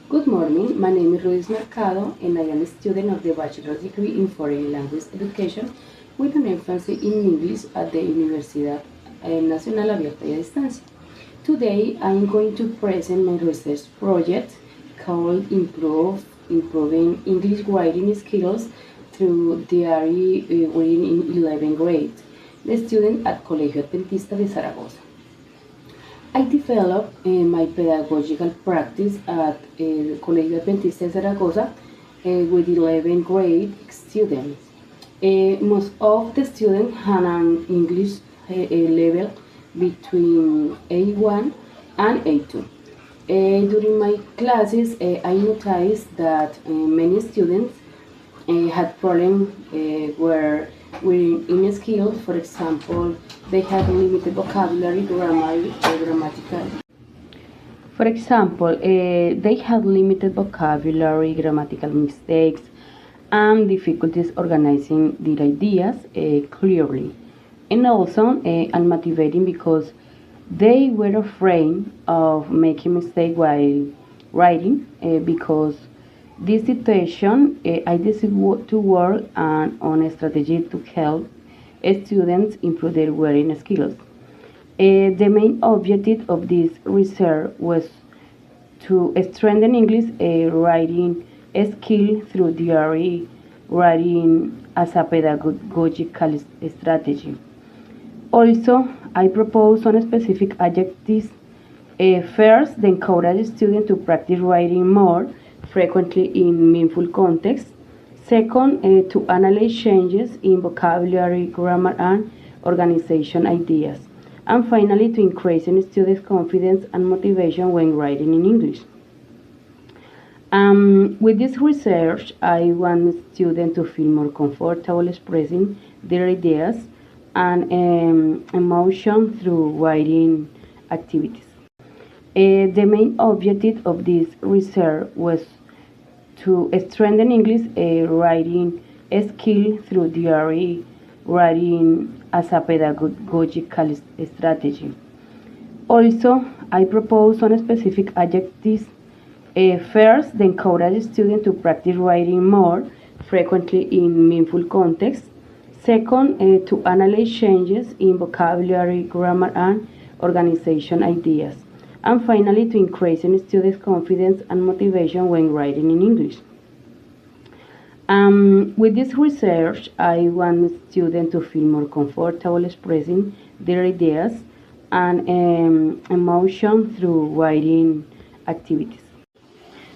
Good morning, my name is Ruiz Mercado and I am a student of the Bachelor's degree in Foreign Language Education with an emphasis in English at the Universidad Nacional Abierta y a Distancia. Today I am going to present my research project called Improving English Writing Skills through Diary Reading in 11th grade, the student at Colegio Adventista de Zaragoza. I developed my pedagogical practice at Colegio Adventista de Zaragoza with 11th grade students. Most of the students had an English level between A1 and A2. During my classes, I noticed that many students had problems where in skills, for example, they have limited vocabulary, grammatical. For example, they had limited vocabulary, grammatical mistakes, and difficulties organizing their ideas clearly. And also unmotivating because they were afraid of making mistakes while writing because this situation I decided to work on a strategy to help students improve their writing skills. The main objective of this research was to strengthen English writing skill through diary writing as a pedagogical strategy. Also, I propose some specific adjectives. First, they encourage students to practice writing more frequently in meaningful contexts. Second, to analyze changes in vocabulary, grammar, and organization ideas. And finally, to increase in students' confidence and motivation when writing in English. With this research, I want students to feel more comfortable expressing their ideas and emotion through writing activities. The main objective of this research was to strengthen English writing skill through diary writing as a pedagogical strategy. Also, I propose some specific adjectives. First, they encourage students to practice writing more frequently in meaningful contexts. Second, to analyze changes in vocabulary, grammar, and organization ideas. And finally, to increase in students' confidence and motivation when writing in English. With this research, I want students to feel more comfortable expressing their ideas and emotion through writing activities.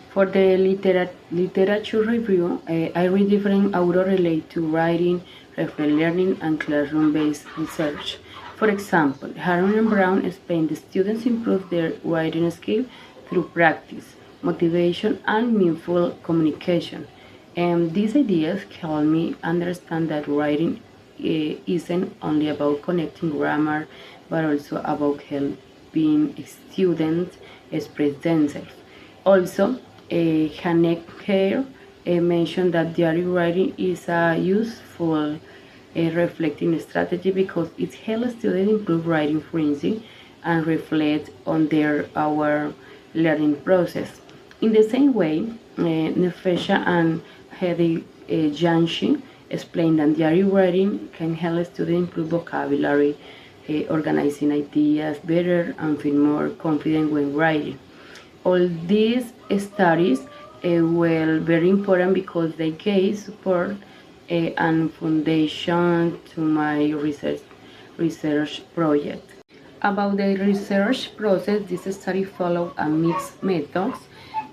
For the literature review, I read different authors related to writing, reference learning, and classroom-based research. For example, Harron and Brown explain the students improve their writing skill through practice, motivation, and meaningful communication. And these ideas help me understand that writing isn't only about connecting grammar, but also about helping students express themselves. Also, Haneke mentioned that diary writing is a useful reflecting strategy because it helps students improve writing fluency and reflect on their our learning process. In the same way, Nefesha and Hedi Janshi explained that diary writing can help students improve vocabulary, organizing ideas better, and feel more confident when writing. All these studies were very important because they gave support and foundation to my research project. About the research process, this study followed a mixed methods,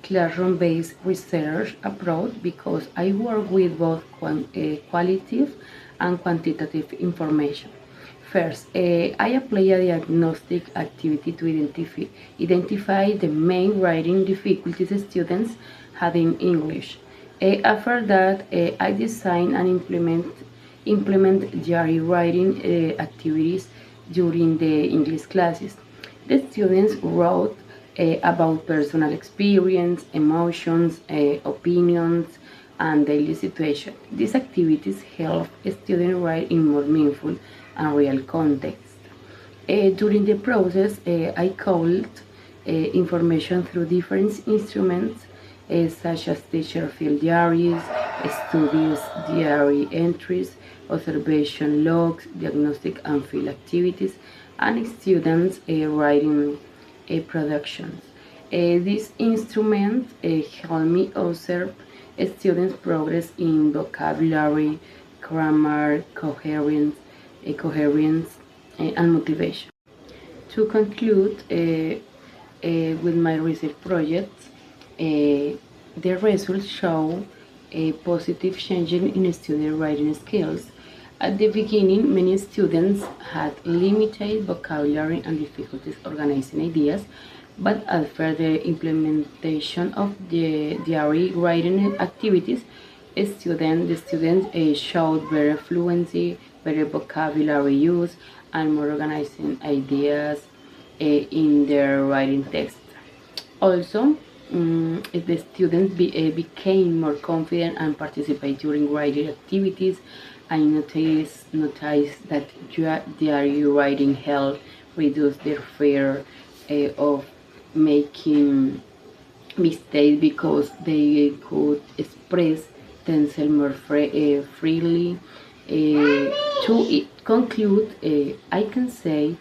classroom-based research approach because I work with both qualitative and quantitative information. First, I apply a diagnostic activity to identify the main writing difficulties students had in English. After that, I design and implement diary writing activities during the English classes. The students wrote about personal experience, emotions, opinions, and daily situation. These activities help students write in more meaningful and real context. During the process, I collect information through different instruments such as teacher field diaries, studies diary entries, observation logs, diagnostic and field activities, and students writing productions. This instrument helped me observe students' progress in vocabulary, grammar, coherence, and motivation. To conclude with my research project, the results show a positive change in student writing skills. At the beginning, many students had limited vocabulary and difficulties organizing ideas, but after the implementation of the diary writing activities, the students showed better fluency, better vocabulary use, and more organizing ideas in their writing text. Also, the students became more confident and participate during writing activities. I noticed that diary writing helped reduce their fear of making mistakes because they could express themselves more freely. To conclude, I can say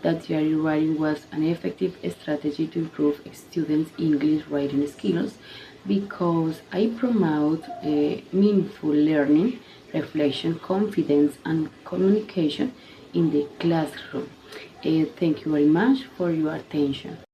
that diary writing was an effective strategy to improve students' English writing skills because I promote meaningful learning, reflection, confidence, and communication in the classroom. Thank you very much for your attention.